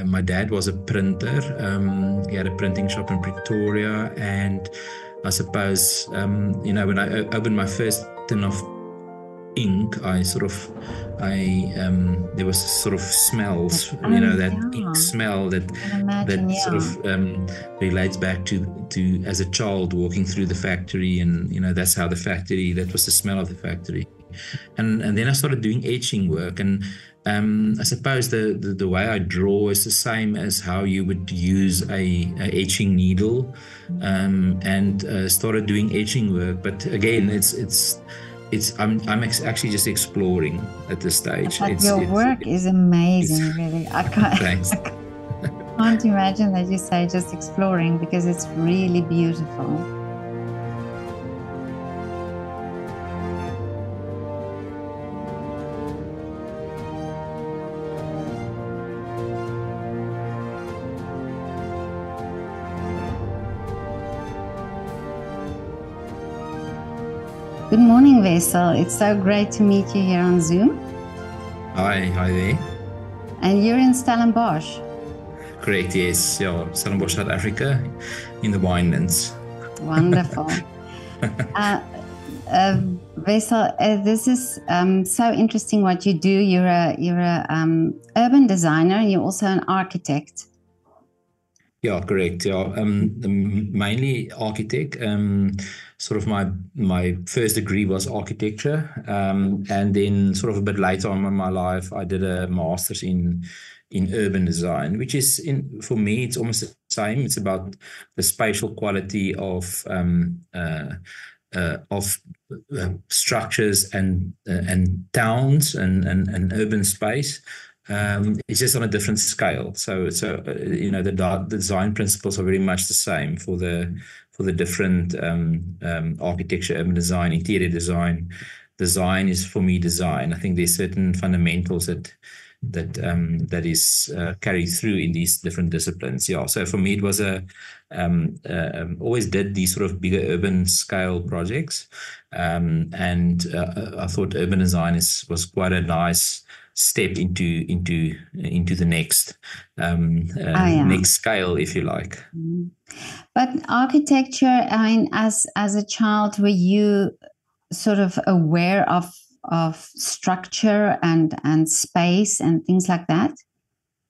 my dad was a printer. He had a printing shop in Pretoria, and I suppose when I opened my first tin of ink, there was sort of smells, that ink smell that sort of relates back to as a child walking through the factory, and that's how that was the smell of the factory. And then I started doing etching work, and I suppose the way I draw is the same as how you would use a etching needle, and started doing etching work. But again, I'm actually just exploring at this stage. But your work is amazing, really. I can't imagine that you say just exploring, because it's really beautiful. Good morning, Wessel. It's so great to meet you here on Zoom. Hi there. And you're in Stellenbosch. Correct, yes. Yeah, Stellenbosch, South Africa, in the winelands. Wonderful. Wessel, this is so interesting what you do. You're a urban designer, and you're also an architect. Yeah, correct. Yeah, mainly architect. Sort of my first degree was architecture, and then sort of a bit later on in my life, I did a master's in urban design, which is for me, it's almost the same. It's about the spatial quality of structures and towns and urban space. It's just on a different scale. So the design principles are very much the same for the different architecture, urban design, interior design. Design is, for me, design. I think there's certain fundamentals that is carried through in these different disciplines. Yeah. So for me, it was always did these sort of bigger urban scale projects, and I thought urban design was quite a nice step into the next next scale, if you like. But architecture, I mean, as a child, were you sort of aware of structure and space and things like that?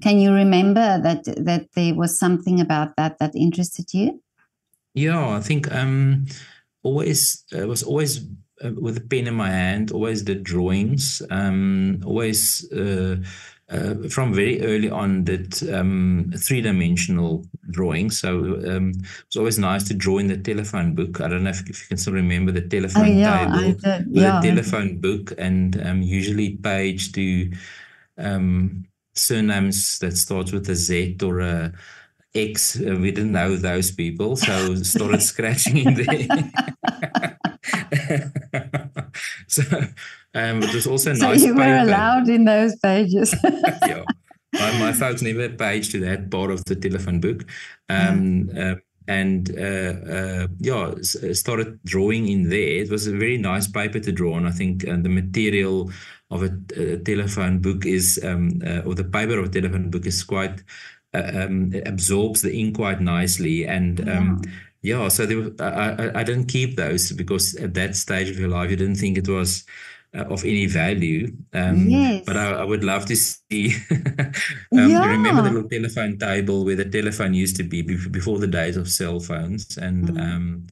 Can you remember that there was something about that interested you? Yeah, I think was always with a pen in my hand, always did drawings, always from very early on did three-dimensional drawings. So it's always nice to draw in the telephone book. I don't know if you can still remember the telephone table. The telephone book, and usually page to surnames that starts with a Z or a X. We didn't know those people, so started scratching in there. So it was also so nice. You were allowed in those pages. Yeah, my folks never paged to that part of the telephone book, started drawing in there. It was a very nice paper to draw on. I think the material of a telephone book is, or the paper of a telephone book is quite absorbs the ink quite nicely, and so I didn't keep those because at that stage of your life you didn't think it was of any value. Yes. But I would love to see. You remember the little telephone table where the telephone used to be before the days of cell phones, and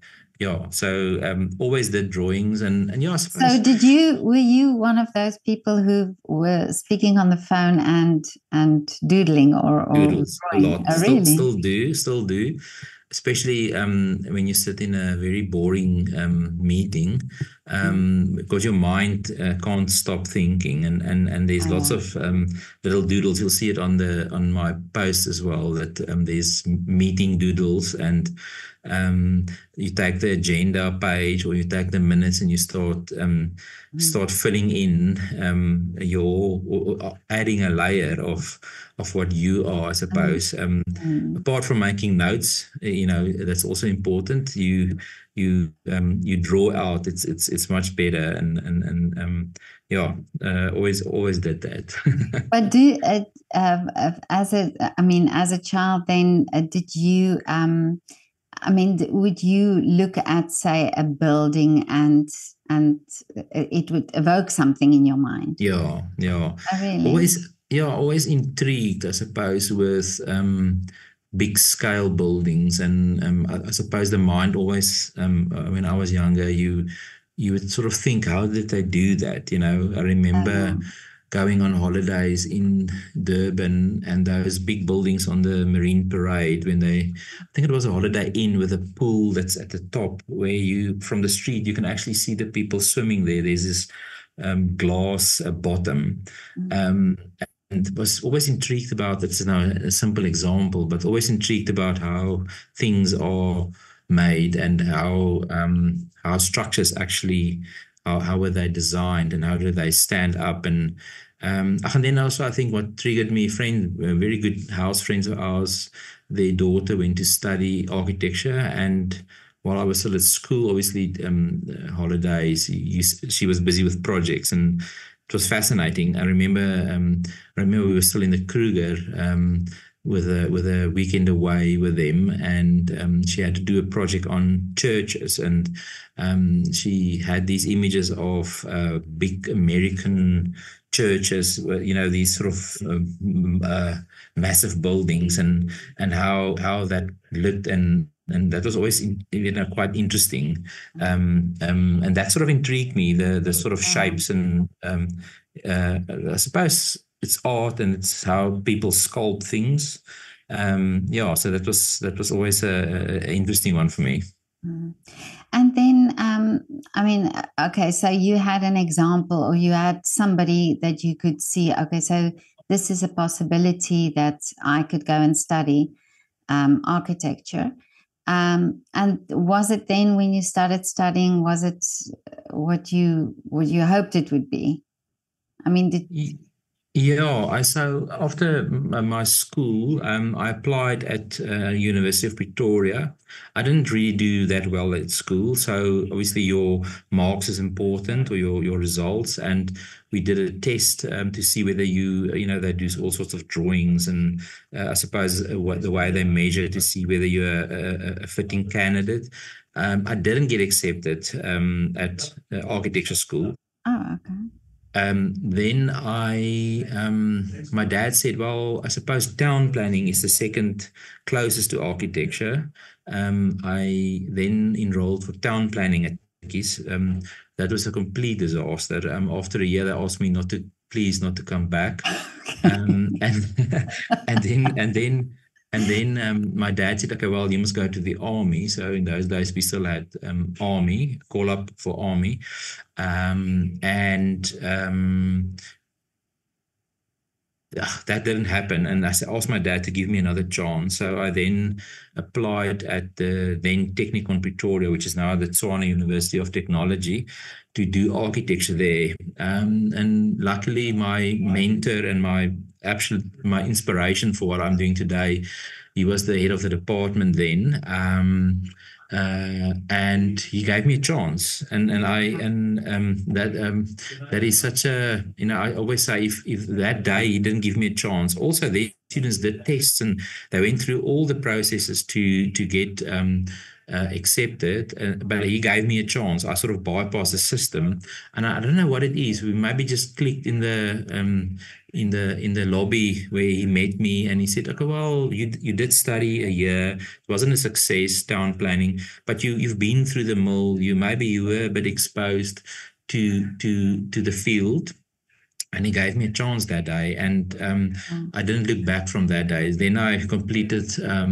so always did drawings, and I suppose. So were you one of those people who were speaking on the phone and doodling or doodles drawing? A lot? Really? Still do. Especially when you sit in a very boring meeting, because your mind can't stop thinking, and there's lots of little doodles. You'll see it on my post as well, that there's meeting doodles, and you take the agenda page or you take the minutes and you start filling in or adding a layer of what you are, I suppose. Apart from making notes, that's also important. You you draw out, it's much better. Yeah, always did that. But as a child, then did you? Would you look at, say, a building and it would evoke something in your mind? Yeah, yeah. Oh, really? Always intrigued, I suppose, with big scale buildings, and I suppose the mind always, when I was younger, you would sort of think, how did they do that? I remember going on holidays in Durban, and those big buildings on the Marine Parade, I think it was a Holiday Inn with a pool that's at the top, where from the street, you can actually see the people swimming there. There's this glass bottom. And was always intrigued about, that's now a simple example, but always intrigued about how things are made, and how structures actually, how were they designed, and how do they stand up. And then also, I think what triggered me, a very good house friends of ours, their daughter went to study architecture, and while I was still at school, obviously, holidays, she was busy with projects, and it was fascinating. I remember we were still in the Kruger, with a weekend away with them, and she had to do a project on churches, and she had these images of big American churches, these sort of massive buildings, and how that looked, and that was always quite interesting, and that sort of intrigued me, the sort of shapes, and I suppose it's art, and it's how people sculpt things. So that was always a interesting one for me. And then, okay, so you had an example, or you had somebody that you could see, okay, so this is a possibility that I could go and study architecture. And was it then, when you started studying, was it what you hoped it would be? So after my school, I applied at University of Pretoria. I didn't really do that well at school, so obviously your marks is important, or your results, and we did a test to see whether they do all sorts of drawings, and I suppose the way they measure to see whether you're a fitting candidate. I didn't get accepted at architecture school. Oh, okay. Then my dad said, well, I suppose town planning is the second closest to architecture. I then enrolled for town planning at Tikkies. That was a complete disaster. After a year, they asked me not to come back. And then my dad said, okay, well, you must go to the army. So in those days, we still had army, call up for army. That didn't happen. And I asked my dad to give me another chance. So I then applied at the then Technikon Pretoria, which is now the Tshwane University of Technology, to do architecture there. And luckily, my mentor and my inspiration for what I'm doing today, he was the head of the department then. And he gave me a chance, and that is such a, I always say, if that day he didn't give me a chance, also the students did tests, and they went through all the processes to get accepted, but he gave me a chance. I sort of bypassed the system, and I don't know what it is. We maybe just clicked in the lobby where he met me, and he said, okay, well, you did study a year. It wasn't a success, town planning, but you've been through the mill. You were a bit exposed to the field. And he gave me a chance that day, and I didn't look back from that day. Then I completed a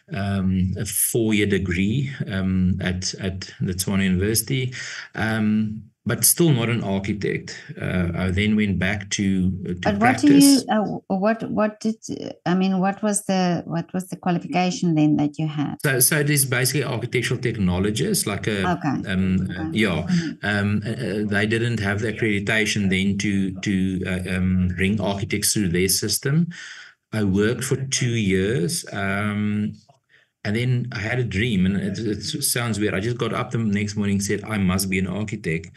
4-year degree at the Tshwane University, but still not an architect. I then went back to but practice. What was the qualification then that you had? So it is basically architectural technologists, like a they didn't have the accreditation then to bring architects through their system. I worked for 2 years. And then I had a dream, and it sounds weird. I just got up the next morning and said, I must be an architect.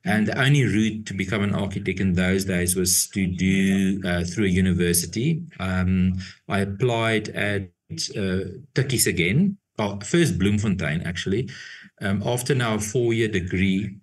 And the only route to become an architect in those days was to do through a university. I applied at Tikkies again. Oh, first Bloemfontein, actually. After now a 4-year degree,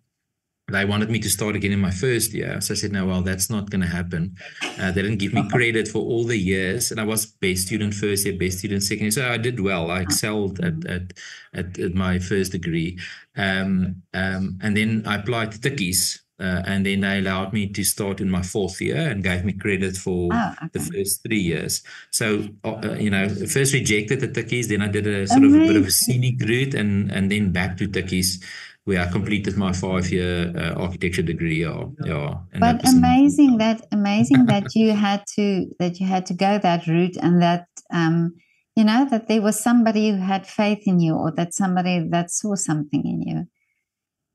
they wanted me to start again in my first year. So I said, no, well, that's not going to happen. They didn't give me credit for all the years. And I was best student first year, best student second year. So I did well. I excelled at my first degree. And then I applied to Tikkies. And then they allowed me to start in my 4th year and gave me credit for the first 3 years. So, first rejected the Tikkies. Then I did a sort of a bit of a scenic route and then back to Tikkies, where I completed my 5-year architecture degree. But amazing that you had to go that route, and that that there was somebody who had faith in you, or that somebody that saw something in you.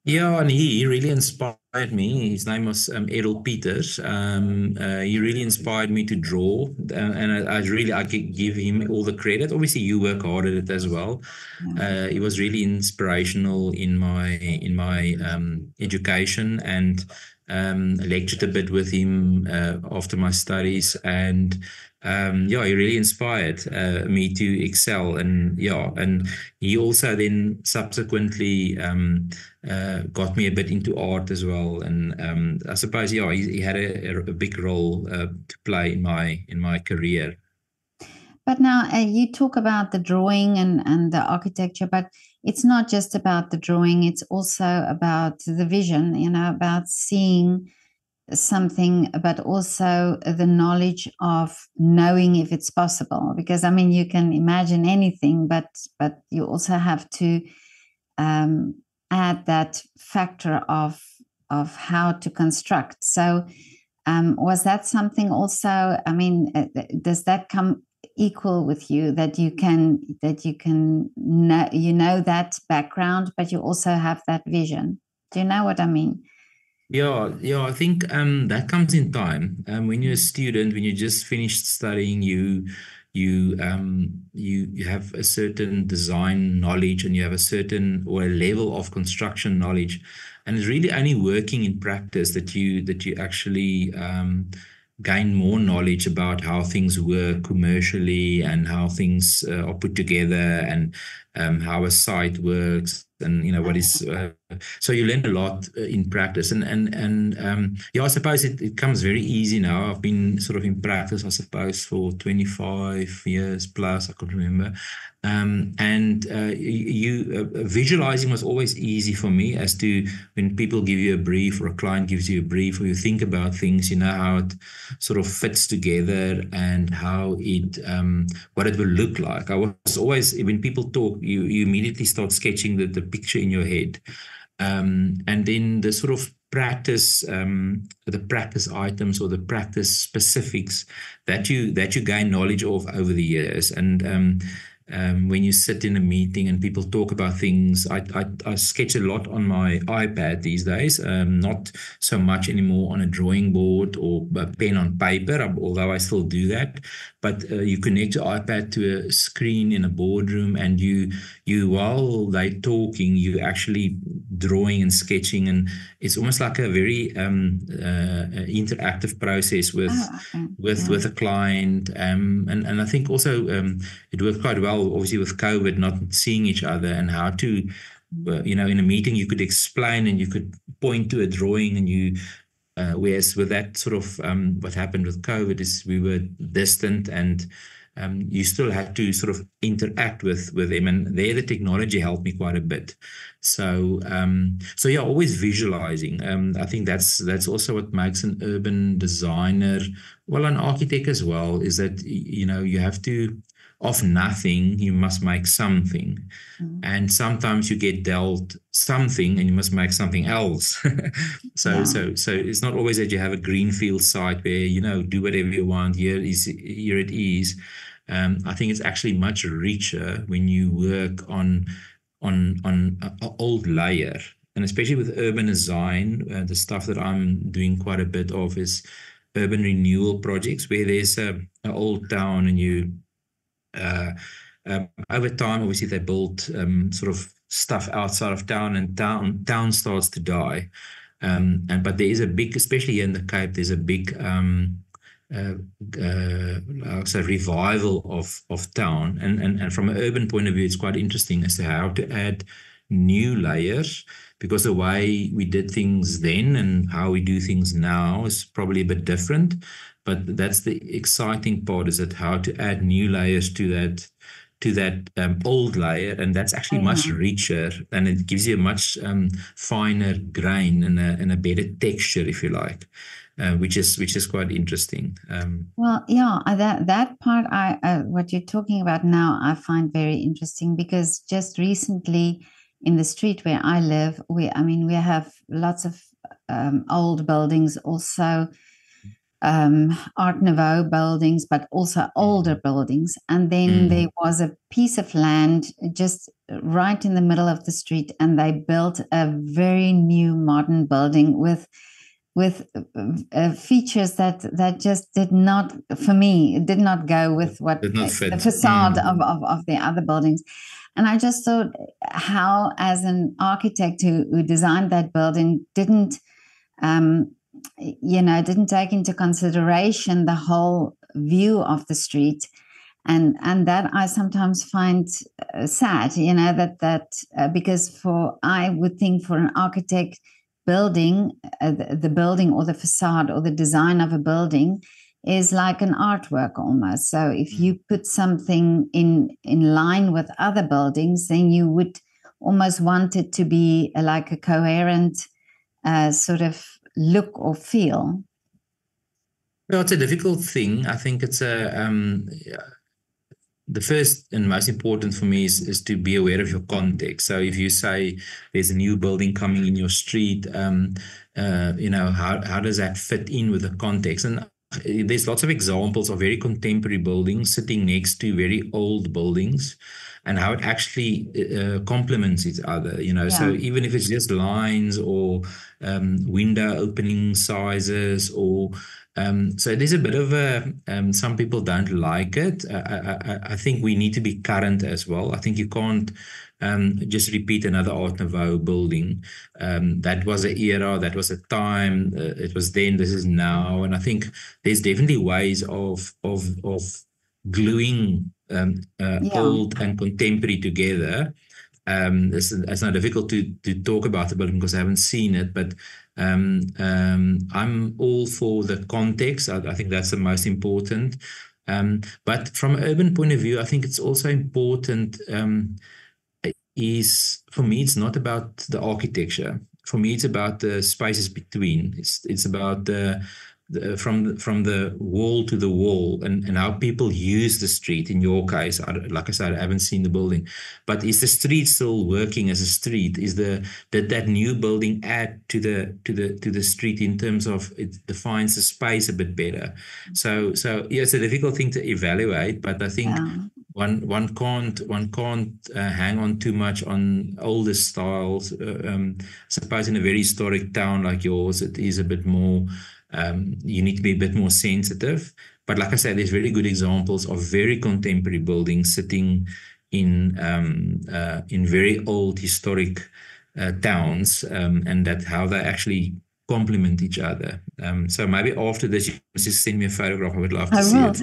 Yeah, and he really inspired me. His name was Errol Peters. He really inspired me to draw, and I could give him all the credit. Obviously, you work hard at it as well. He was really inspirational in my education, and lectured a bit with him after my studies, and he really inspired me to excel, and he also then subsequently got me a bit into art as well, and I suppose he had a big role to play in my career. But now you talk about the drawing and the architecture, but it's not just about the drawing, it's also about the vision, about seeing something, but also the knowledge of knowing if it's possible. Because, I mean, you can imagine anything, but you also have to add that factor of how to construct. So was that something also, I mean, does that come equal with you, that you can know that background, but you also have that vision? Do you know what I mean? Yeah, I think that comes in time. When you're a student, when you just finished studying, you have a certain design knowledge, and you have a certain or a level of construction knowledge, and it's really only working in practice that you actually gain more knowledge about how things work commercially, and how things are put together, and how a site works, and what is so you learn a lot in practice, and I suppose it comes very easy now. I've been sort of in practice, I suppose, for 25 years plus, I can't remember. Visualizing was always easy for me, as to when people give you a brief, or a client gives you a brief, or you think about things, how it sort of fits together, and how it what it will look like. I was always, when people talk, you immediately start sketching the picture in your head, and then the sort of practice items, or the practice specifics that you gain knowledge of over the years. And when you sit in a meeting and people talk about things, I sketch a lot on my iPad these days, not so much anymore on a drawing board or a pen on paper, although I still do that. But you connect your iPad to a screen in a boardroom, and you while they're talking, you actually drawing and sketching, and it's almost like a very interactive process with a client, and I think also it worked quite well, obviously, with COVID, not seeing each other, and how to in a meeting you could explain, and you could point to a drawing, and you whereas with that sort of what happened with COVID is we were distant, and you still had to sort of interact with them, and there the technology helped me quite a bit. So always visualizing. I think that's also what makes an urban designer, well, an architect as well, is that you have to, of nothing, you must make something. And sometimes you get dealt something and you must make something else. So it's not always that you have a greenfield site where, do whatever you want. Here it is. I think it's actually much richer when you work on an old layer. And especially with urban design, the stuff that I'm doing quite a bit of is urban renewal projects, where there's an old town, and Over time, obviously, they built sort of stuff outside of town, and town starts to die. But there is a big, especially here in the Cape, there's a big so revival of town, and from an urban point of view, it's quite interesting as to how to add new layers, because the way we did things then and how we do things now is probably a bit different. But that's the exciting part, is that how to add new layers to that old layer, and that's actually much richer, and it gives you a much finer grain and a better texture, if you like, which is quite interesting. Well, yeah, that part, what you're talking about now, I find very interesting, because just recently in the street where I live, we have lots of old buildings, also Art Nouveau buildings, but also older buildings. And then there was a piece of land just right in the middle of the street, and they built a very new modern building with features that just did not, for me, it did not go with what the facade of the other buildings. And I just thought, how, as an architect who designed that building, didn't take into consideration the whole view of the street. And that I sometimes find sad, because I would think for an architect, building, the building or the facade or the design of a building is like an artwork almost. So if you put something in line with other buildings, then you would almost want it to be like a coherent sort of look or feel. Well, it's a difficult thing. I think it's the first and most important for me is to be aware of your context. So if you say there's a new building coming in your street, how does that fit in with the context? And there's lots of examples of very contemporary buildings sitting next to very old buildings, and how it actually complements each other. So even if it's just lines or window opening sizes, or so there's a bit of a some people don't like it. I think we need to be current as well. I think you can't just repeat another Art Nouveau building. That was an era, that was a time, it was then, this is now. And I think there's definitely ways of gluing old and contemporary together. It's not difficult to talk about the building because I haven't seen it, but I'm all for the context. I think that's the most important. But from an urban point of view, I think it's also important, for me, it's not about the architecture. For me, it's about the spaces between. It's about from the wall to the wall, and how people use the street. In your case, like I said, I haven't seen the building, but is the street still working as a street? Did that new building add to the street in terms of it defines the space a bit better? So yeah, it's a difficult thing to evaluate, but I think one can't hang on too much on older styles. I suppose in a very historic town like yours, it is a bit more. You need to be a bit more sensitive. But like I said, there's very good examples of very contemporary buildings sitting in very old historic towns, and that how they actually complement each other. So maybe after this, you just send me a photograph. I would love to see it.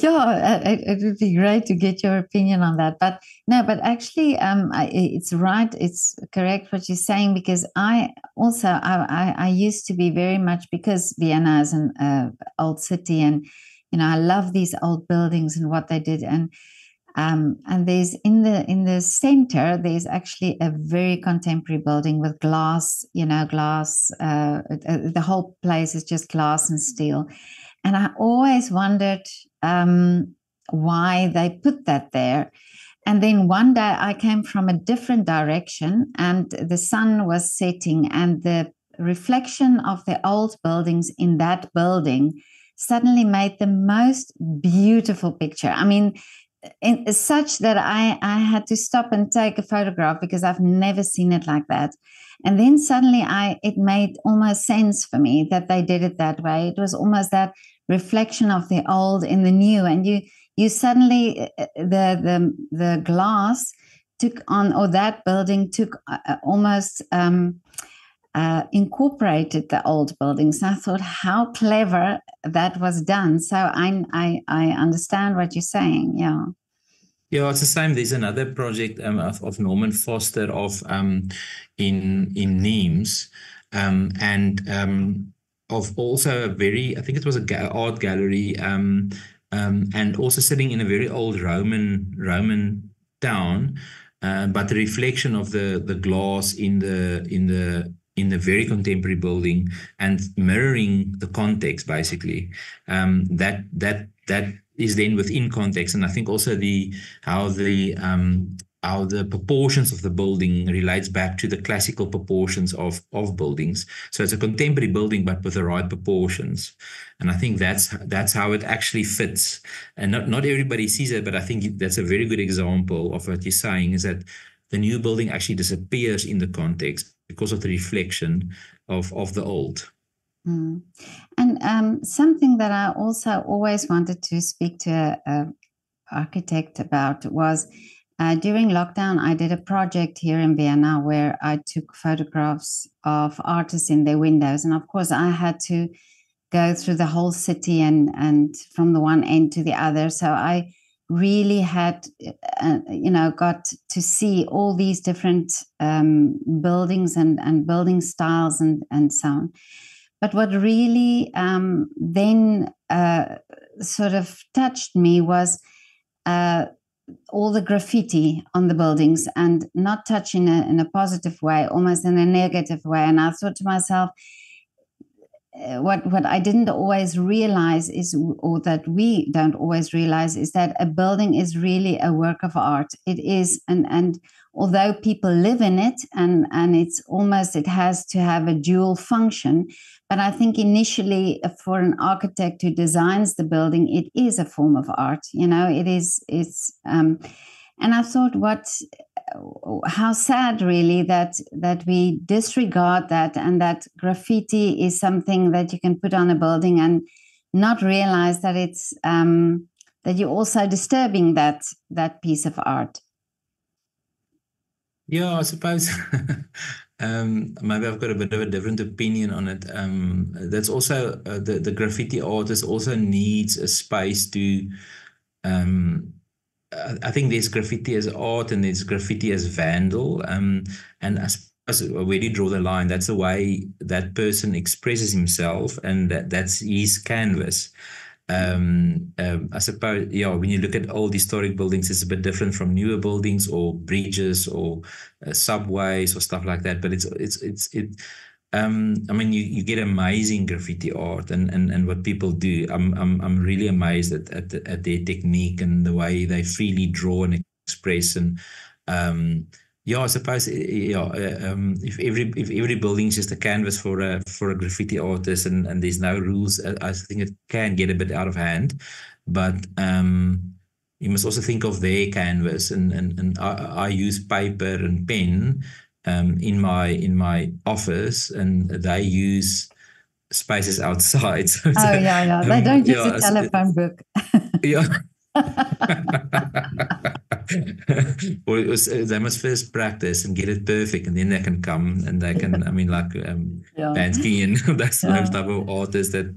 Yeah, it would be great to get your opinion on that. But actually, it's right. It's correct what you're saying, because I used to be very much, because Vienna is an old city, and I love these old buildings and what they did. And there's in the center, there's actually a very contemporary building with glass. The whole place is just glass and steel. And I always wondered why they put that there. And then one day I came from a different direction, and the sun was setting, and the reflection of the old buildings in that building suddenly made the most beautiful picture. I mean, such that I had to stop and take a photograph, because I've never seen it like that. And then suddenly it made almost sense for me that they did it that way. It was almost that reflection of the old in the new, and you suddenly the glass took on, or that building took almost incorporated the old buildings. And I thought how clever that was done. So I understand what you're saying. Yeah. Yeah, it's the same. There's another project of Norman Foster in Nimes, and of also a very, I think it was a art gallery, and also sitting in a very old Roman town, but the reflection of the glass in the very contemporary building and mirroring the context, basically, that is then within context. And I think also how the proportions of the building relates back to the classical proportions of buildings. So it's a contemporary building, but with the right proportions. And I think that's how it actually fits. And not everybody sees it, but I think that's a very good example of what you're saying, is that the new building actually disappears in the context because of the reflection of the old. Mm. And something that I also always wanted to speak to an architect about was during lockdown, I did a project here in Vienna where I took photographs of artists in their windows. And of course, I had to go through the whole city and from the one end to the other. So I really had, got to see all these different buildings and building styles and so on. But what really then sort of touched me was all the graffiti on the buildings, and not touch in a positive way, almost in a negative way. And I thought to myself, what I didn't always realize is, or that we don't always realize, is that a building is really a work of art. It is, and although people live in it, and it's almost, it has to have a dual function. But I think initially, for an architect who designs the building, it is a form of art. And I thought, how sad really that we disregard that, and that graffiti is something that you can put on a building and not realize that it's that you're also disturbing that piece of art. Yeah, I suppose maybe I've got a bit of a different opinion on it. That's also the graffiti artist also needs a space to. I think there's graffiti as art and there's graffiti as vandal. And I suppose where do you draw the line? That's the way that person expresses himself, and that's his canvas. I suppose, when you look at old historic buildings, it's a bit different from newer buildings or bridges or subways or stuff like that. But I mean, you get amazing graffiti art and what people do. I'm really amazed at their technique and the way they freely draw and express. And I suppose if every building is just a canvas for a graffiti artist and there's no rules, I think it can get a bit out of hand. But you must also think of their canvas, and I use paper and pen in my office, and they use spaces outside. They don't use a telephone book. Yeah. Or they must first practice and get it perfect, and then they can come and they can, Bansky and those type of artists that,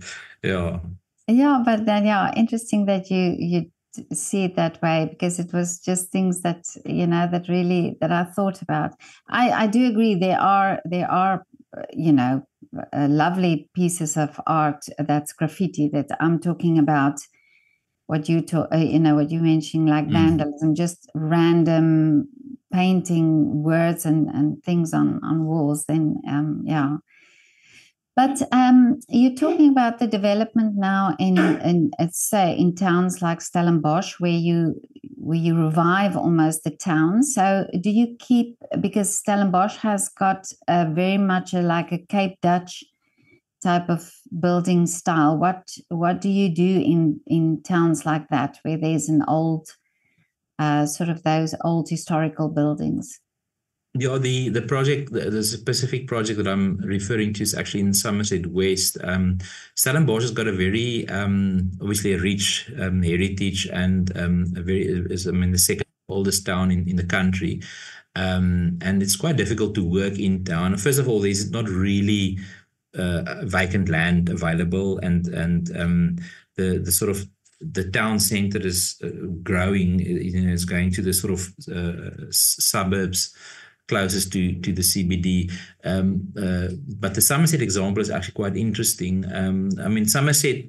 but then, interesting that you see it that way, because it was just things that, that I thought about. I do agree there are lovely pieces of art that's graffiti, that I'm talking about what you what you mentioned, like vandalism, just random painting words and things on walls. Then But you're talking about the development now in say in towns like Stellenbosch, where you revive almost the town. So do you keep, because Stellenbosch has got very much like a Cape Dutch type of building style. What do you do in towns like that, where there's an old sort of those old historical buildings? Yeah, the project, the specific project that I'm referring to is actually in Somerset West. Stellenbosch has got a very obviously a rich heritage and a very is I mean the second oldest town in the country. And it's quite difficult to work in town. First of all, there's not really vacant land available, and the sort of the town center is growing. You know, is going to the sort of suburbs closest to the CBD. But the Somerset example is actually quite interesting. I mean, Somerset,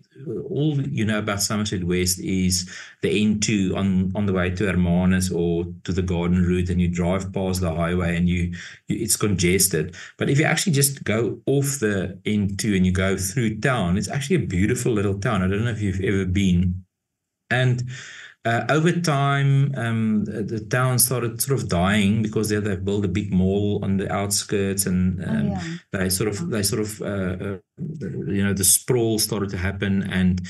all you know about Somerset West is the N2 on the way to Hermanus or to the Garden Route, and you drive past the highway and it's congested. But if you actually just go off the N2 and you go through town, it's actually a beautiful little town. I don't know if you've ever been. And over time, the town started sort of dying because they built a big mall on the outskirts, and they sort of you know, the sprawl started to happen, and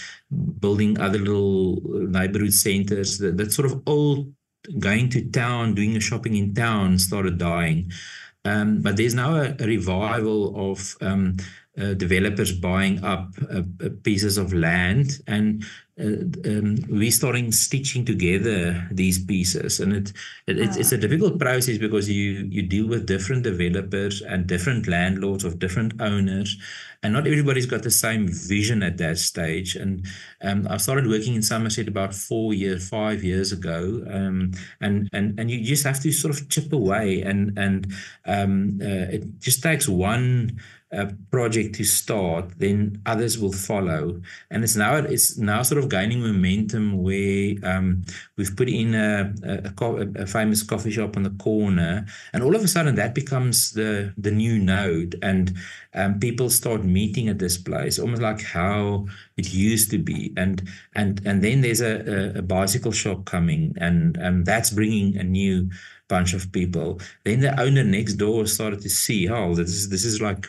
building other little neighborhood centers. That sort of old going to town, doing your shopping in town started dying. But there's now a revival of developers buying up pieces of land, and we're starting stitching together these pieces, and it's a difficult process because you deal with different developers and different landlords of different owners, and not everybody's got the same vision at that stage. And I started working in Somerset about 5 years ago, and you just have to sort of chip away, and it just takes one project to start, then others will follow. And it's now sort of gaining momentum where we've put in a famous coffee shop on the corner, and all of a sudden that becomes the new node, and people start meeting at this place, almost like how it used to be. And then there's a bicycle shop coming, and that's bringing a new bunch of people. Then the owner next door started to see, oh, this is like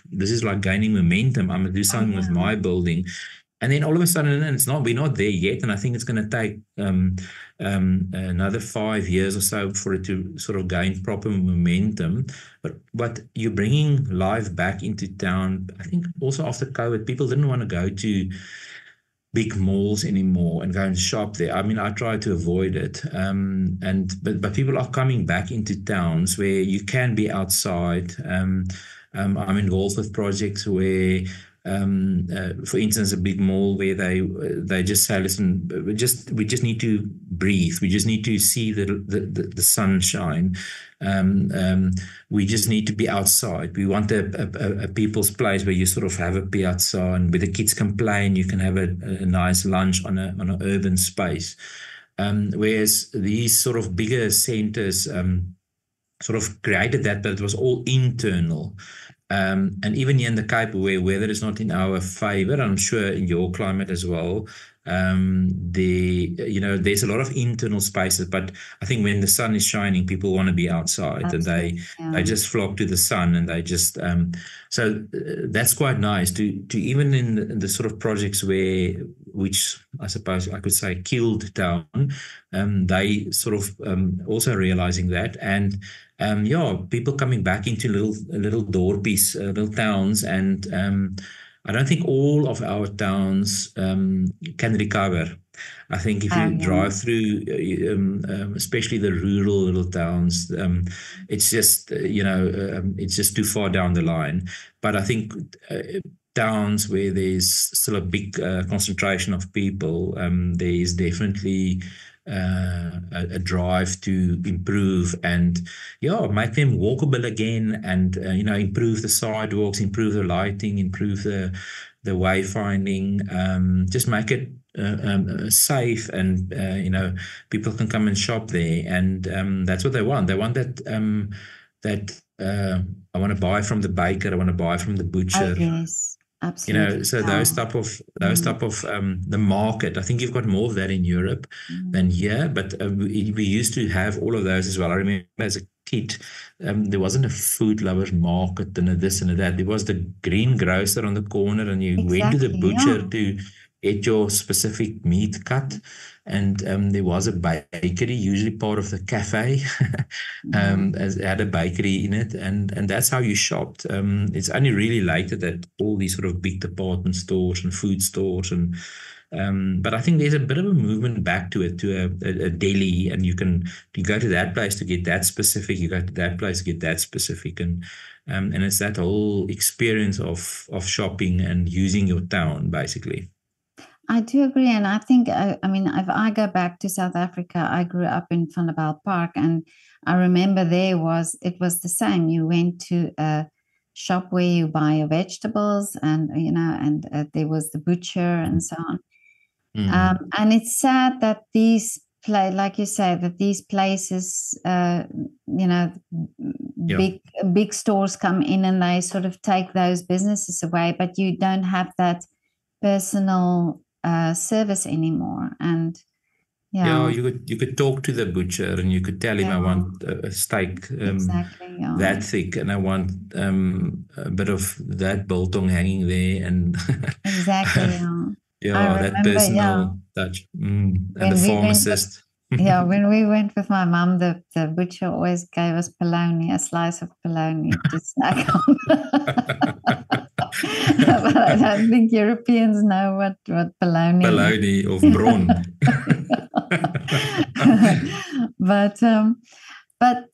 gaining momentum. I'm gonna do something with my building. And then all of a sudden, and we're not there yet. And I think it's going to take another 5 years or so for it to sort of gain proper momentum. But you're bringing life back into town. I think also after COVID, people didn't want to go to big malls anymore and go and shop there. I mean, I try to avoid it. But people are coming back into towns where you can be outside. I'm involved with projects where, for instance, a big mall where they just say, listen, we just need to breathe. We just need to see the sunshine. We just need to be outside. We want a people's place where you sort of have a piazza and where the kids can play and you can have a nice lunch on an urban space. Whereas these sort of bigger centers sort of created that, but it was all internal. And even here in the Cape, where weather is not in our favor, I'm sure in your climate as well, there's a lot of internal spaces. But I think when the sun is shining, people want to be outside. Absolutely. And they just flock to the sun, and they just so that's quite nice to even in the sort of projects which I suppose I could say killed town, they sort of also realizing that, and people coming back into little door piece, little towns, and I don't think all of our towns can recover. I think if you drive through, especially the rural little towns, it's just it's just too far down the line. But I think towns where there's still a big concentration of people, there is definitely a drive to improve and make them walkable again, and improve the sidewalks, improve the lighting, improve the wayfinding, just make it safe, and people can come and shop there, and that's what they want. They want that I want to buy from the baker, I want to buy from the butcher. Yes. Absolutely. So those type of the market, I think you've got more of that in Europe than here, but we used to have all of those as well. I remember as a kid, there wasn't a food lovers market and a this and a that. There was the green grocer on the corner, and you went to the butcher get your specific meat cut. And there was a bakery, usually part of the cafe, as had a bakery in it, and that's how you shopped. It's only really later that all these sort of big department stores and food stores and but I think there's a bit of a movement back to it, to a deli, and you go to that place to get that specific, you go to that place to get that specific, and it's that whole experience of shopping and using your town basically. I do agree, and I think I mean, if I go back to South Africa, I grew up in Vanderbijl Park, and I remember it was the same. You went to a shop where you buy your vegetables, and and there was the butcher and so on. And it's sad that like you say, that these places, big stores come in and they sort of take those businesses away, but you don't have that personal service anymore. And you could talk to the butcher and you could tell him, I want a steak that thick, and I want a bit of that biltong hanging there, and exactly. that personal touch. And the pharmacist. When we went with my mum, the butcher always gave us polony, a slice of polony to snack on. But I don't think Europeans know what polony is. Polony of Bron. But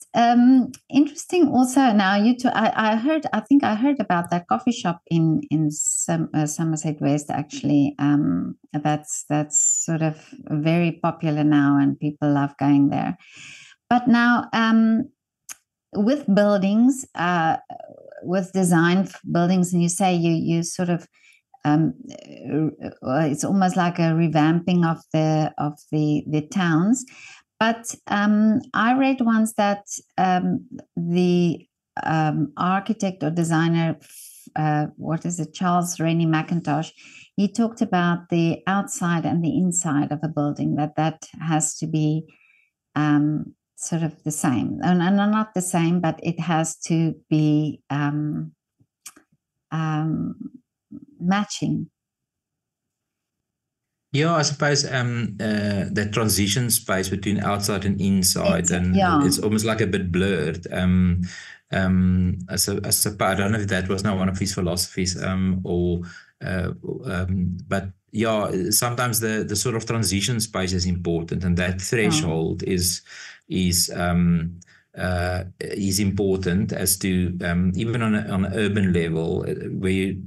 interesting also. Now I think I heard about that coffee shop in Somerset West actually. That's sort of very popular now, and people love going there. But now with buildings, with design buildings, and you say you sort of it's almost like a revamping of the towns. But I read once that the architect or designer, Charles Rennie Mackintosh, he talked about the outside and the inside of a building, that has to be sort of the same. And not the same, but it has to be matching. Yeah, I suppose the transition space between outside and inside, it's almost like a bit blurred. I suppose, I don't know if that was not one of his philosophies, but yeah, sometimes the sort of transition space is important, and that threshold is important as to even on an urban level, where you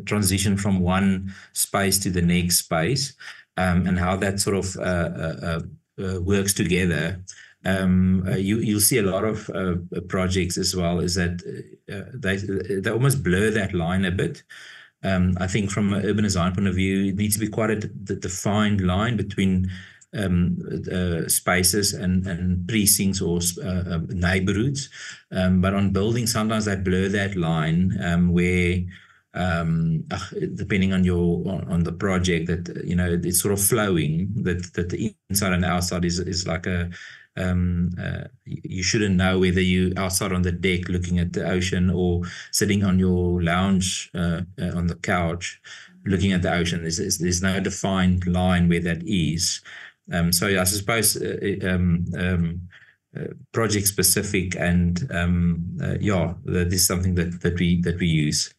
transition from one space to the next space, and how that sort of works together. You'll see a lot of projects as well, is that they almost blur that line a bit. I think from an urban design point of view, it needs to be quite a defined line between spaces and precincts or neighborhoods, but on buildings sometimes they blur that line, where depending on the project, that it's sort of flowing, that the inside and the outside is like a you shouldn't know whether you outside on the deck looking at the ocean or sitting on your lounge on the couch looking at the ocean. There's no defined line where that is. So I suppose project specific, and that is something that we use.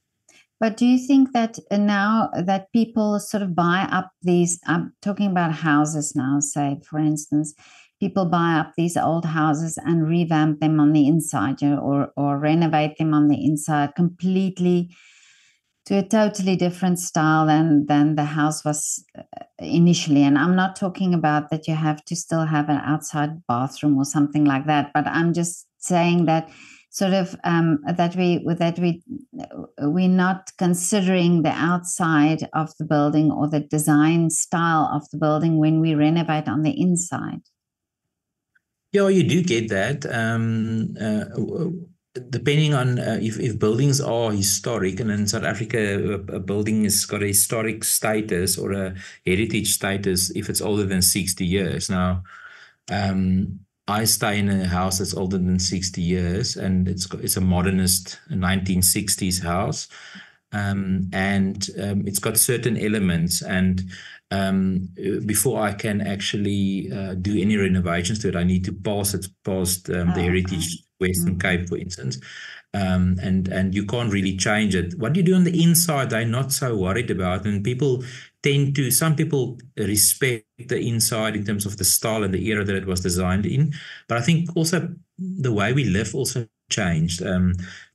But do you think that now that people sort of buy up these, I'm talking about houses now, say, for instance, people buy up these old houses and revamp them on the inside, or renovate them on the inside completely to a totally different style than the house was initially. And I'm not talking about that you have to still have an outside bathroom or something like that, but I'm just saying that sort of that we're not considering the outside of the building or the design style of the building when we renovate on the inside. Yeah, you do get that. Depending on if buildings are historic, and in South Africa a building has got a historic status or a heritage status if it's older than 60 years. Now, I stay in a house that's older than 60 years, and it's a modernist 1960s house. and it's got certain elements. And before I can actually do any renovations to it, I need to pass it past the Heritage Western Cape, for instance. And you can't really change it. What you do on the inside, they're not so worried about. And some people respect the inside in terms of the style and the era that it was designed in. But I think also the way we live also changed.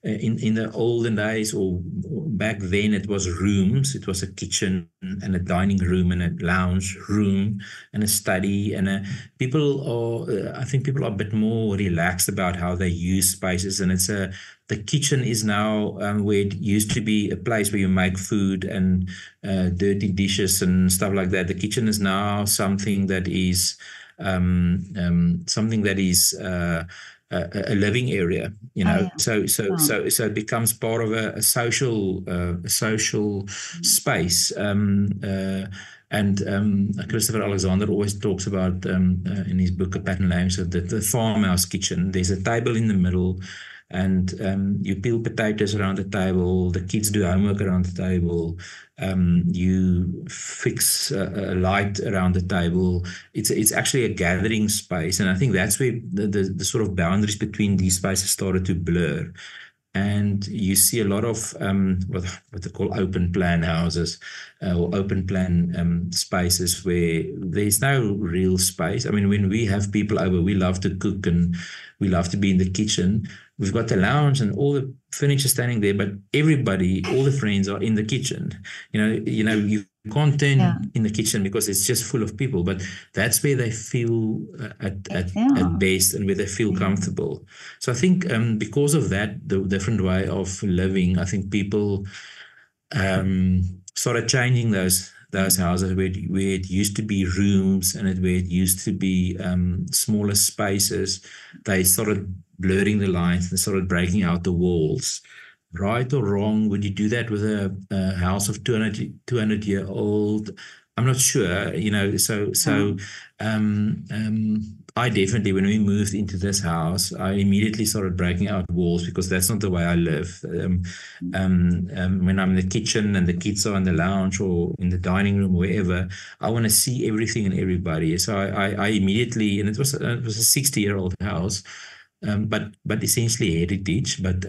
In the olden days, or back then, it was rooms. It was a kitchen and a dining room and a lounge room and a study. And I think people are a bit more relaxed about how they use spaces. And the kitchen is now where it used to be a place where you make food and dirty dishes and stuff like that. The kitchen is now something that is a living area, So it becomes part of a social space. And Christopher Alexander always talks about in his book A Pattern Language, the farmhouse kitchen. There's a table in the middle, and you peel potatoes around the table. The kids do homework around the table. You fix a light around the table. It's actually a gathering space, and I think that's where the sort of boundaries between these spaces started to blur. And you see a lot of what they call open plan houses or open plan spaces where there's no real space. I mean, when we have people over, we love to cook and we love to be in the kitchen. We've got the lounge and all the furniture standing there, but all the friends are in the kitchen. You can't turn in the kitchen because it's just full of people, but that's where they feel at best and where they feel comfortable. So I think because of that, the different way of living, I think people started changing those houses where it used to be rooms and where it used to be smaller spaces. They started blurring the lines and started breaking out the walls. Right or wrong, would you do that with a house of 200-year-old? I'm not sure, I definitely, when we moved into this house, I immediately started breaking out walls because that's not the way I live. When I'm in the kitchen and the kids are in the lounge or in the dining room, wherever, I want to see everything and everybody. So I immediately, and it was a 60-year-old house, but essentially heritage. But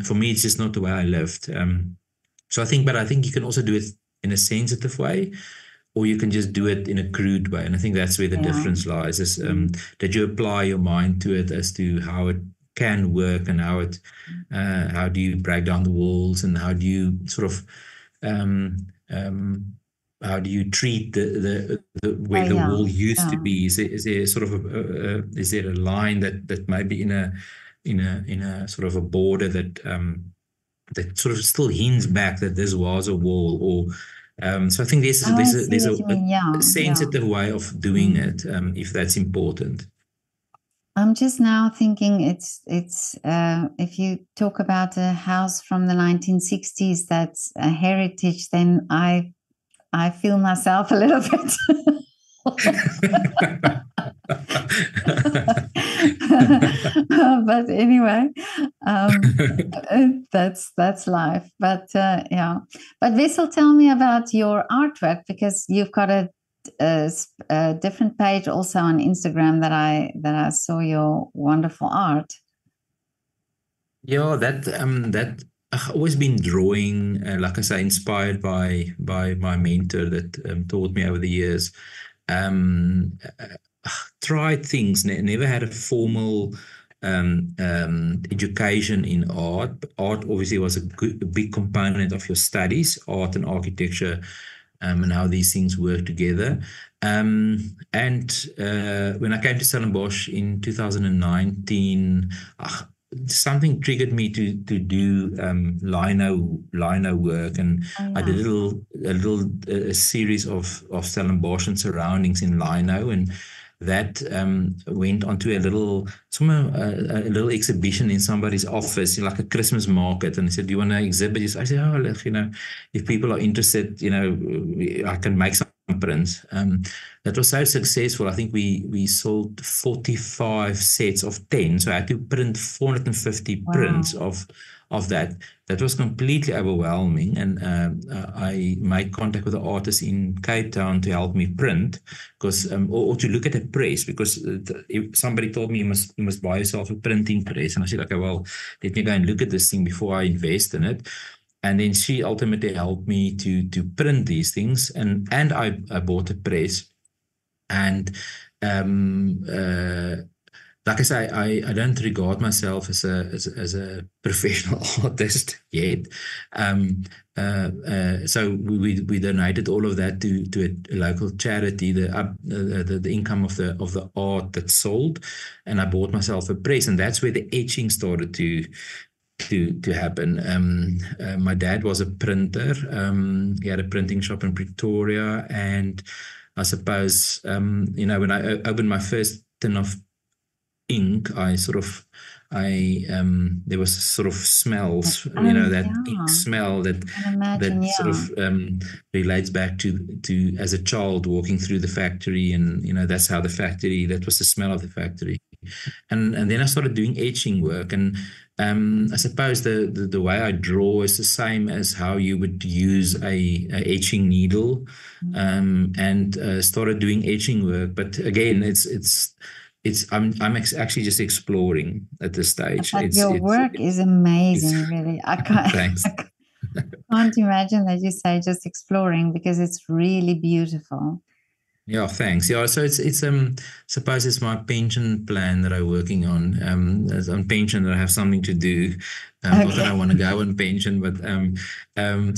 for me, it's just not the way I lived. So I think you can also do it in a sensitive way, or you can just do it in a crude way. And I think that's where the difference lies, is that you apply your mind to it as to how it can work and how do you break down the walls, and how do you sort of how do you treat the where the wall used to be? Is there sort of is there a line that maybe in a sort of a border that sort of still hints back that this was a wall? Or so I think there's a sensitive way of doing it, if that's important. I'm just now thinking it's if you talk about a house from the 1960s that's a heritage, then I feel myself a little bit. But anyway, that's life. But But Wessel, tell me about your artwork, because you've got a different page also on Instagram that I saw your wonderful art. Yeah, that I've always been drawing, like I say, inspired by my mentor that taught me over the years. Tried things, never had a formal education in art. Art obviously was a big component of your studies, art and architecture, and how these things work together. And when I came to Stellenbosch in 2019, something triggered me to do lino work, and I did a series of Stellenbosch and surroundings in lino, and that went onto a little exhibition in somebody's office, like a Christmas market. And they said, "Do you want to exhibit this?" I said, "Oh, look, if people are interested, I can make some prints." That was so successful. I think we sold 45 sets of 10. So I had to print 450 prints of of that. That was completely overwhelming, and I made contact with the artist in Cape Town to help me print, because or to look at a press, because if somebody told me you must buy yourself a printing press, and I said, okay, well, let me go and look at this thing before I invest in it. And then she ultimately helped me to print these things, and I bought a press, and like I say, I don't regard myself as a professional artist yet. So we donated all of that to a local charity, the income of the art that sold, and I bought myself a press, and that's where the etching started to happen. My dad was a printer. He had a printing shop in Pretoria, and I suppose when I opened my first tin of ink, there was sort of smells, that ink smell that sort of relates back to as a child walking through the factory, and that's how that was the smell of the factory. And then I started doing etching work, and I suppose the way I draw is the same as how you would use a etching needle, and started doing etching work. But again, I'm actually just exploring at this stage. Your work is amazing, really. I can't imagine that you say just exploring, because it's really beautiful. Yeah, thanks. Yeah, so it's suppose it's my pension plan that I'm working on. As on pension, that I have something to do. Not that I want to go on pension, but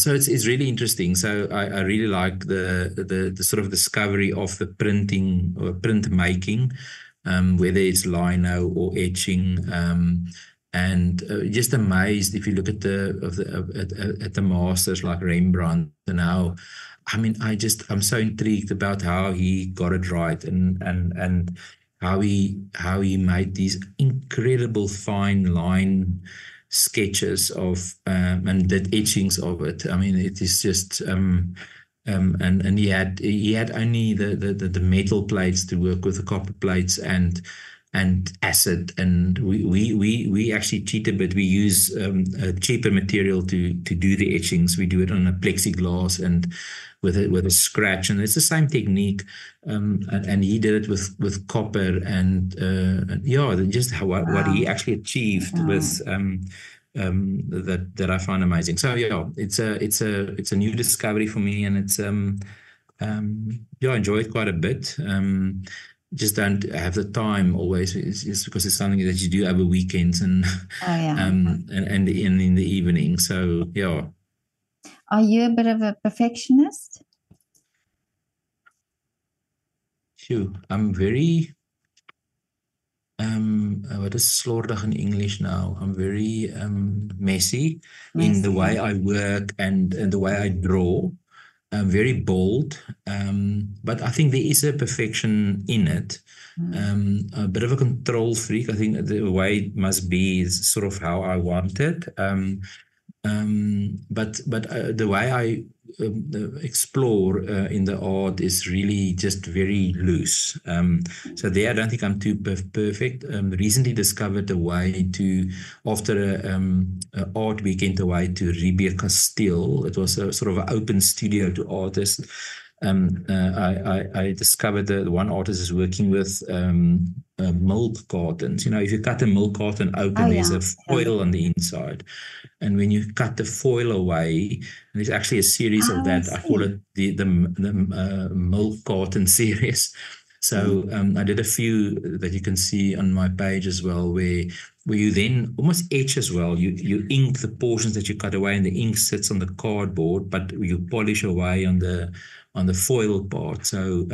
so it's really interesting. So I really like the sort of discovery of the printing or print making, whether it's lino or etching, and just amazed if you look at the masters like Rembrandt and how. I mean, I'm so intrigued about how he got it right, and how he made these incredible fine line sketches of and did etchings of it. I mean, it is just and he had only the metal plates to work with, the copper plates and acid, and we actually cheat a bit. We use a cheaper material to do the etchings. We do it on a plexiglass and with a scratch, and it's the same technique. And he did it with copper, and just what he actually achieved with that I find amazing. So yeah, it's a new discovery for me, and it's I enjoy it quite a bit. Just don't have the time always. It's because it's something that you do over weekends and and in the evening. So yeah. Are you a bit of a perfectionist? Sure. I'm very what is slordig in English now? I'm very messy in the way I work and the way I draw. Very bold, but I think there is a perfection in it. A bit of a control freak. I think the way it must be is sort of how I want it. But the way I explore in the art is really just very loose. So there, I don't think I'm too perfect. Recently discovered a way to, after an art weekend away to Rivier Castile. It was a sort of an open studio to artists. I discovered that one artist is working with milk cartons. If you cut a milk carton open, there's a foil on the inside. And when you cut the foil away, there's actually a series of that. I call it the milk carton series. So I did a few that you can see on my page as well, where you then almost etch as well. You ink the portions that you cut away, and the ink sits on the cardboard, but you polish away on the foil part. So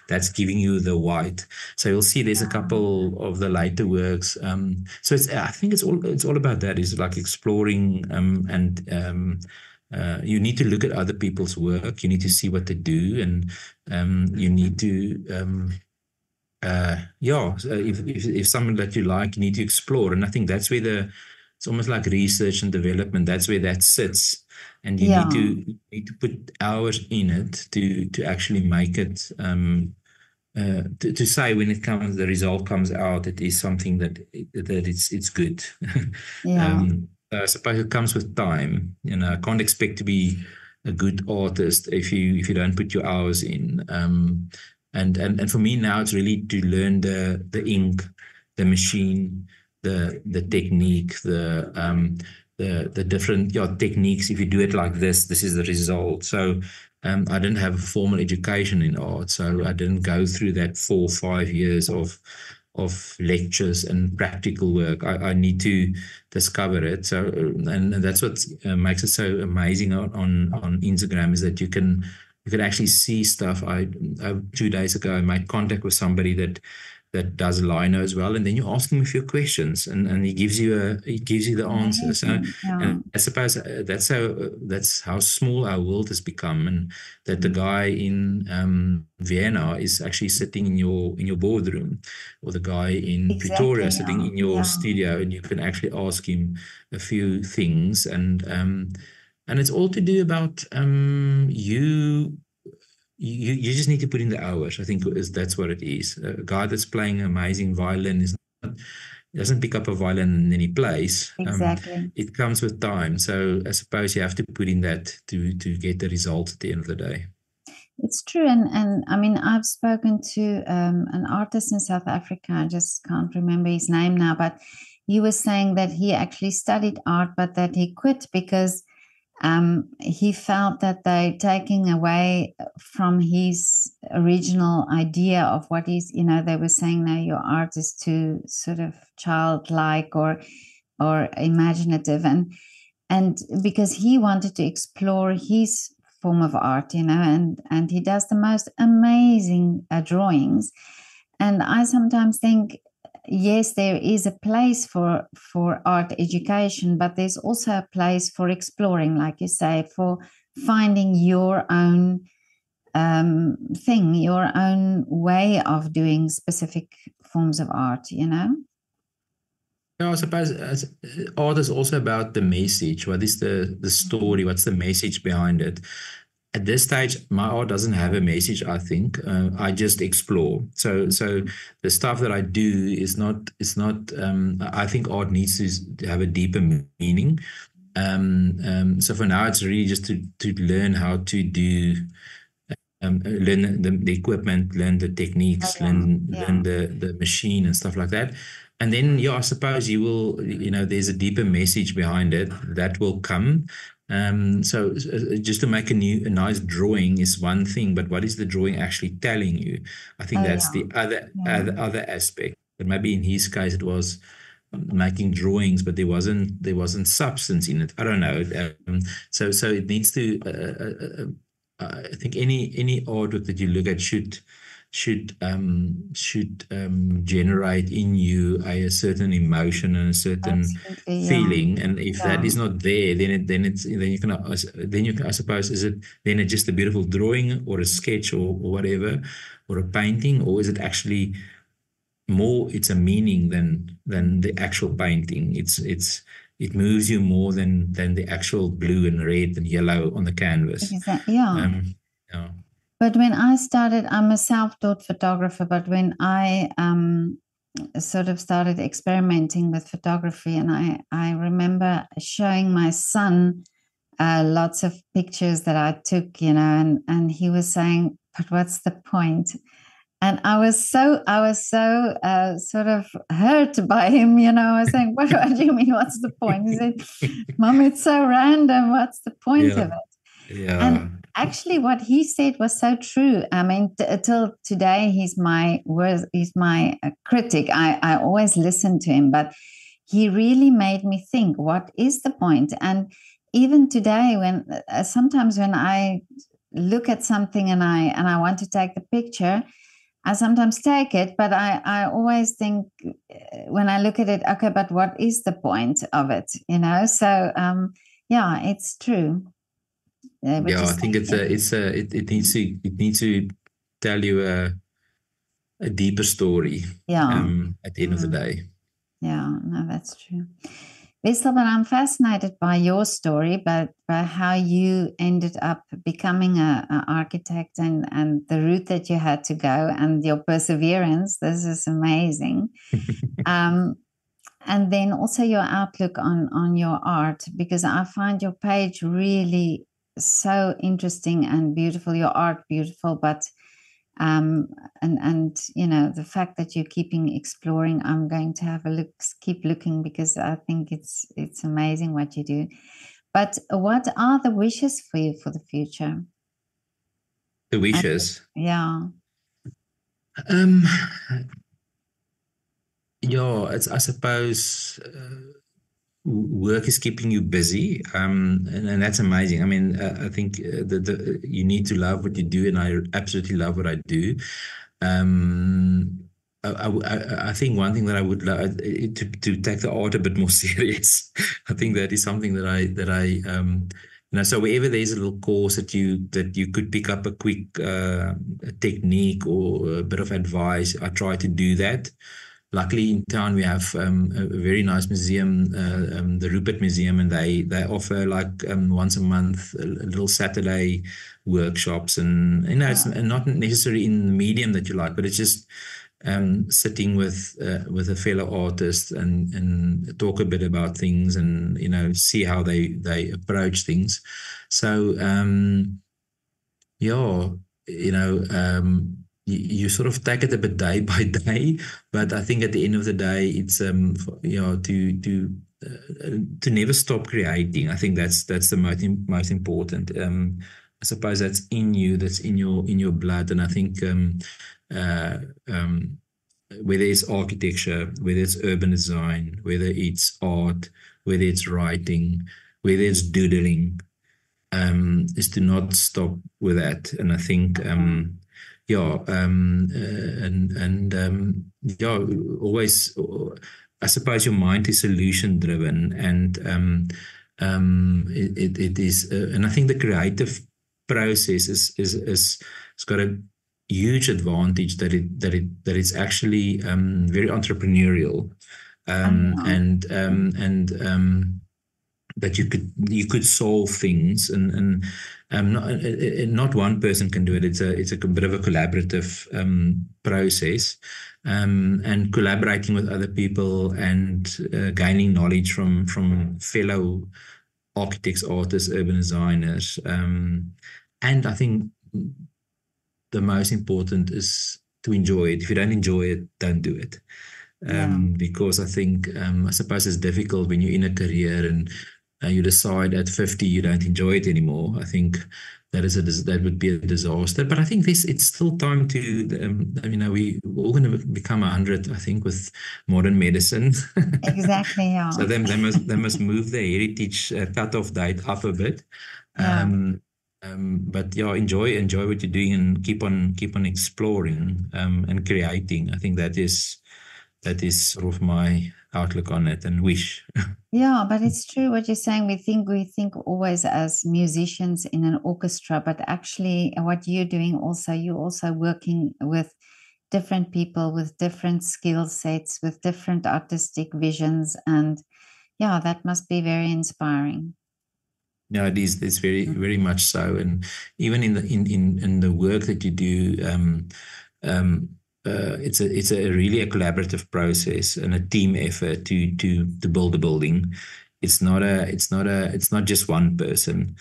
that's giving you the white. So you'll see there's a couple of the later works. So I think it's all about that. Is like exploring and you need to look at other people's work. You need to see what they do, and you need to if something that you like, you need to explore. And I think that's where it's almost like research and development. That's where that sits, and you need to put hours in it to actually make it. To say when the result comes out, it is something that it's good. I suppose it comes with time. I can't expect to be a good artist if you don't put your hours in. And for me now, it's really to learn the ink, the machine, the technique, the different techniques. If you do it like this is the result. So I didn't have a formal education in art, so I didn't go through that 4 or 5 years of lectures and practical work. I need to discover it. So, and that's what makes it so amazing on Instagram, is that you can actually see stuff. I 2 days ago I made contact with somebody that does lino as well, and then you ask him a few questions, and he gives you the answer. So, and I suppose that's how small our world has become, and that the guy in Vienna is actually sitting in your boardroom, or the guy in Pretoria sitting in your studio, and you can actually ask him a few things, and it's all to do about you just need to put in the hours. I think that's what it is. A guy that's playing amazing violin doesn't pick up a violin and then he plays. Exactly. It comes with time. So I suppose you have to put in that to get the result at the end of the day. It's true. And I mean, I've spoken to an artist in South Africa. I just can't remember his name now, but he was saying that he actually studied art, but that he quit because he felt that they're taking away from his original idea of what is, they were saying, no, your art is too sort of childlike or imaginative. And because he wanted to explore his form of art, and he does the most amazing drawings. And I sometimes think, yes, there is a place for art education, but there's also a place for exploring, like you say, for finding your own thing, your own way of doing specific forms of art, I suppose art is also about the message. What is the story? What's the message behind it? At this stage, my art doesn't have a message, I think. I just explore. So the stuff that I do is not, I think art needs to have a deeper meaning. So for now, it's really just to learn how to do, learn the equipment, learn the techniques, learn the machine and stuff like that. And then, I suppose you will, there's a deeper message behind it that will come. So just to make a nice drawing is one thing, but what is the drawing actually telling you? I think that's the other aspect. But maybe in his case it was making drawings, but there wasn't substance in it. I don't know. So it needs to. I think any artwork that you look at should generate in you a certain emotion and a certain feeling, and if that is not there, then you can I suppose, is it then just a beautiful drawing or a sketch or whatever, or a painting, or is it actually more? It's a meaning than the actual painting. It moves you more than the actual blue and red and yellow on the canvas. Exactly. But when I started, I'm a self-taught photographer, but when I sort of started experimenting with photography, and I remember showing my son lots of pictures that I took, and he was saying, but what's the point? And I was so sort of hurt by him, I was saying, what do you mean, what's the point? He said, Mom, it's so random. What's the point of it? Yeah. And actually, what he said was so true. I mean, till today, he's my critic. I always listen to him, but he really made me think, what is the point? And even today, when sometimes when I look at something and I want to take the picture, I sometimes take it, but I always think when I look at it, okay, but what is the point of it? So it's true. I think it needs to tell you a deeper story. At the end of the day. Yeah, no, that's true. Wessel, but I'm fascinated by your story, but by how you ended up becoming an architect and the route that you had to go and your perseverance. This is amazing. And then also your outlook on your art, because I find your page really so interesting and beautiful. Your art beautiful, but and you know, the fact that you're keeping exploring, I'm going to have a look, keep looking, because I think it's amazing what you do. But what are the wishes for you for the future? The wishes. Yeah. Um, yeah, I suppose work is keeping you busy, and that's amazing. I mean, I think you need to love what you do, and I absolutely love what I do. Um, I think one thing that I would love to take the art a bit more serious. I think that is something that I so wherever there's a little course that you could pick up a quick technique or a bit of advice, I try to do that. Luckily, in town we have a very nice museum, the Rupert Museum, and they offer like once a month a little Saturday workshops, and it's not necessarily in the medium that you like, but it's just sitting with a fellow artist and talk a bit about things, and see how they approach things. So yeah, you sort of take it a bit day by day, but I think at the end of the day, it's to never stop creating. I think that's the most important. I suppose that's in you, that's in your blood, and I think uh, um, whether it's architecture, whether it's urban design, whether it's art, whether it's writing, whether it's doodling, is to not stop with that. And I think, yeah, always, I suppose your mind is solution driven, and it is, and I think the creative process is it's got a huge advantage that it's actually very entrepreneurial, and that you could solve things, and not one person can do it. It's a bit of a collaborative process, and collaborating with other people, and gaining knowledge from fellow architects, artists, urban designers, and I think the most important is to enjoy it. If you don't enjoy it, don't do it. Because I think, I suppose it's difficult when you're in a career and you decide at 50 you don't enjoy it anymore. I think that would be a disaster. But I think it's still time to, we all going to become 100, I think, with modern medicine. Exactly, yeah. So they must move the heritage cutoff date up a bit. But yeah, enjoy what you're doing, and keep on exploring and creating. I think that is sort of my outlook on it and wish. Yeah, but it's true what you're saying. We think always as musicians in an orchestra, but actually what you're doing also, you're also working with different people with different skill sets, with different artistic visions. And yeah, that must be very inspiring. Yeah, it is. It's very, very much so. And even in the work that you do, it's a really a collaborative process and a team effort to build a building. It's not just one person,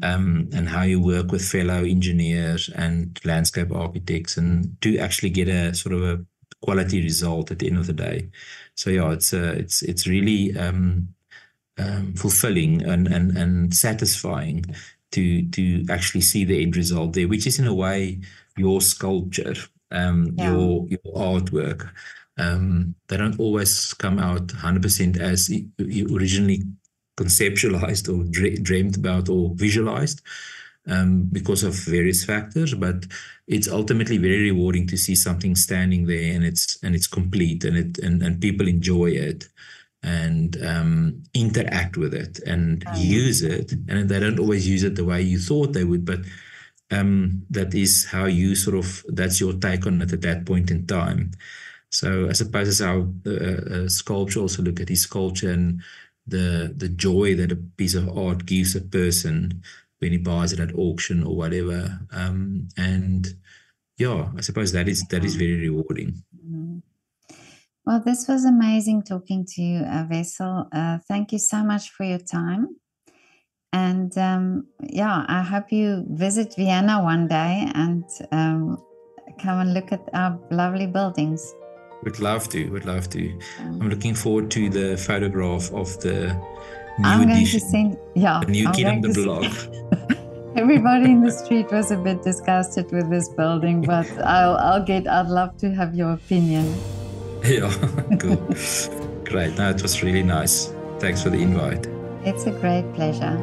and how you work with fellow engineers and landscape architects, and to actually get a sort of a quality result at the end of the day. So yeah, it's really fulfilling and satisfying to actually see the end result there, which is in a way your sculpture, your artwork. They don't always come out 100% as you originally conceptualized or dreamt about or visualized, because of various factors, but it's ultimately very rewarding to see something standing there and it's complete, and people enjoy it and interact with it and use it. And they don't always use it the way you thought they would, but that is how you that's your take on it at that point in time. So I suppose that's how sculpture also look at his sculpture, and the joy that a piece of art gives a person when he buys it at auction or whatever. And yeah, I suppose that is very rewarding. Well, this was amazing talking to you, Wessel. Thank you so much for your time. And yeah, I hope you visit Vienna one day and come and look at our lovely buildings. Would love to, would love to. I'm looking forward to the photograph of the new I'm going edition. to send, yeah, the new I'm kid on going the to block. Everybody in the street was a bit disgusted with this building, but I'd love to have your opinion. Yeah, cool. Great. No, it was really nice. Thanks for the invite. It's a great pleasure.